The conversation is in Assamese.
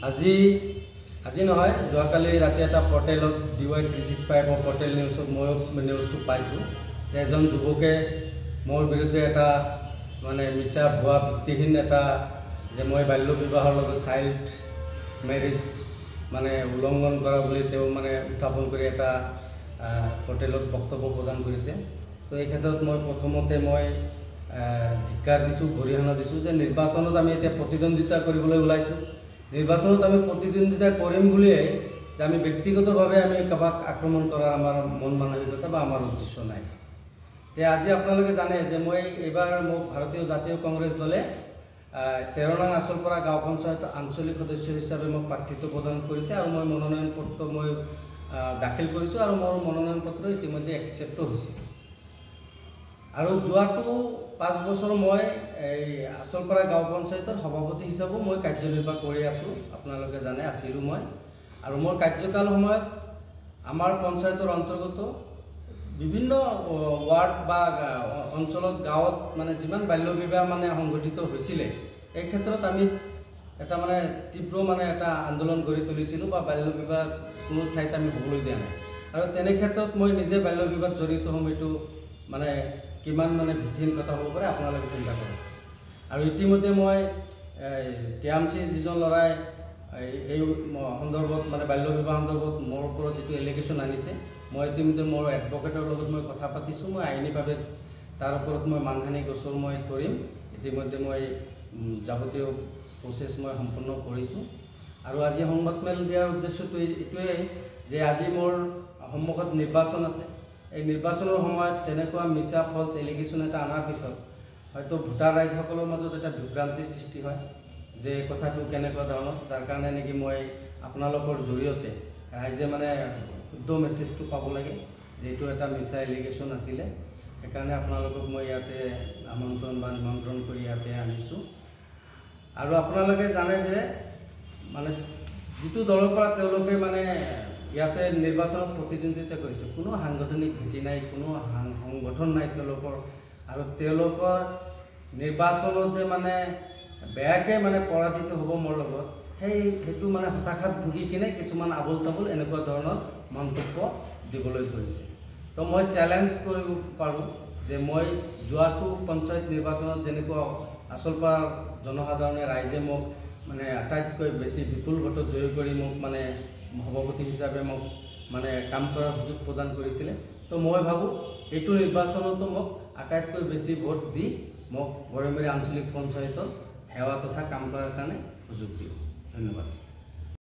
আজি আজি নহয় যোৱাকালি ৰাতি এটা পৰ্টেলত DY 365 পৰ্টেল নিউজত মই নিউজটো পাইছোঁ যে এজন যুৱকে মোৰ বিৰুদ্ধে এটা মানে মিছা ভুৱা ভিত্তিহীন এটা যে মই বাল্য বিবাহৰ লগত চাইল্ড মেৰেজ মানে উলংঘন কৰা বুলি তেওঁ মানে উত্থাপন কৰি এটা পৰ্টেলত বক্তব্য প্ৰদান কৰিছে। তো এই ক্ষেত্ৰত মই প্ৰথমতে মই ধিক্কাৰ দিছোঁ, গৰিহণা দিছোঁ যে নিৰ্বাচনত আমি এতিয়া প্ৰতিদ্বন্দ্বিতা কৰিবলৈ ওলাইছোঁ। নিৰ্বাচনত আমি প্ৰতিদ্বন্দ্বিতা কৰিম বুলিয়ে যে আমি ব্যক্তিগতভাৱে আমি কাৰোবাক আক্ৰমণ কৰাৰ আমাৰ মন মানসিকতা বা আমাৰ উদ্দেশ্য নাই। তে আজি আপোনালোকে জানে যে মই এইবাৰ মোক ভাৰতীয় জাতীয় কংগ্ৰেছ দলে 13 নং আছলপাৰা গাঁও পঞ্চায়ত আঞ্চলিক সদস্য হিচাপে মোক প্ৰাৰ্থিত্ব প্ৰদান কৰিছে আৰু মই মনোনয়ন পত্ৰ মই দাখিল কৰিছোঁ আৰু মোৰ মনোনয়ন পত্ৰ ইতিমধ্যে একচেপ্টো হৈছে। আৰু যোৱাটো 5 বছৰ মই এই আছলপাৰা গাঁও পঞ্চায়তৰ সভাপতি হিচাপেও মই কাৰ্যনিৰ্বাহ কৰি আছোঁ, আপোনালোকে জানে আছিলোঁ মই। আৰু মোৰ কাৰ্যকাল সময়ত আমাৰ পঞ্চায়তৰ অন্তৰ্গত বিভিন্ন ৱাৰ্ড বা অঞ্চলত গাঁৱত মানে যিমান বাল্য বিবাহ মানে সংঘটিত হৈছিলে এই ক্ষেত্ৰত আমি এটা মানে তীব্ৰ মানে এটা আন্দোলন গঢ়ি তুলিছিলোঁ বা বাল্য বিবাহ কোনো ঠাইত আমি হ'বলৈ দিয়া নাই। আৰু তেনে ক্ষেত্ৰত মই নিজে বাল্য বিবাহত জড়িত হ'ম এইটো মানে কিমান মানে ভিত্তিহীন কথা হ'ব পাৰে আপোনালোকে চিন্তা কৰক। আৰু ইতিমধ্যে মই TMC যিজন ল'ৰাই এই সন্দৰ্ভত মানে বাল্য বিবাহ সন্দৰ্ভত মোৰ ওপৰত যিটো এলিগেশ্যন আনিছে মই ইতিমধ্যে মোৰ এডভকেটৰ লগত মই কথা পাতিছোঁ। মই আইনীভাৱে তাৰ ওপৰত মই মানহানি গোচৰ মই কৰিম। ইতিমধ্যে মই যাৱতীয় প্ৰচেছ মই সম্পূৰ্ণ কৰিছোঁ। আৰু আজি সংবাদমেল দিয়াৰ উদ্দেশ্যটো এইটোৱে যে আজি মোৰ সন্মুখত নিৰ্বাচন আছে। এই নিৰ্বাচনৰ সময়ত তেনেকুৱা মিছা ফলছ এলিগেশ্যন এটা অনাৰ পিছত হয়তো ভোটাৰ ৰাইজসকলৰ মাজত এটা বিভ্ৰান্তিৰ সৃষ্টি হয় যে কথাটো কেনেকুৱা ধৰণৰ, যাৰ কাৰণে নেকি মই আপোনালোকৰ জৰিয়তে ৰাইজে মানে শুদ্ধ মেছেজটো পাব লাগে যে এইটো এটা মিছা এলিগেশ্যন আছিলে। সেইকাৰণে আপোনালোকক মই ইয়াতে আমন্ত্ৰণ বা নিমন্ত্ৰণ কৰি ইয়াতে আনিছোঁ। আৰু আপোনালোকে জানে যে মানে যিটো দলৰ পৰা তেওঁলোকে মানে ইয়াতে নিৰ্বাচনত প্ৰতিদ্বন্দ্বিতা কৰিছে কোনো সাংগঠনিক ভেটি নাই, কোনো সংগঠন নাই তেওঁলোকৰ। আৰু তেওঁলোকৰ নিৰ্বাচনত যে মানে বেয়াকৈ মানে পৰাজিত হ'ব মোৰ লগত সেইটো মানে হতাশাত ভুগি কিনে কিছুমান আবোল তাবোল এনেকুৱা ধৰণৰ মন্তব্য দিবলৈ ধৰিছে। তো মই চেলেঞ্জ কৰিব পাৰোঁ যে মই যোৱাটো পঞ্চায়ত নিৰ্বাচনত যেনেকুৱা আছলপাৰাৰ জনসাধাৰণে ৰাইজে মোক মানে আটাইতকৈ বেছি বিপুল ভোটত জয় কৰি মোক মানে সভাপতি হিচাপে মোক মানে কাম কৰাৰ সুযোগ প্ৰদান কৰিছিলে। তো মই ভাবোঁ এইটো নিৰ্বাচনতো মোক আটাইতকৈ বেছি ভোট দি মোক গৰৈমাৰী আঞ্চলিক পঞ্চায়তৰ সেৱা তথা কাম কৰাৰ কাৰণে সুযোগ দিওঁ। ধন্যবাদ।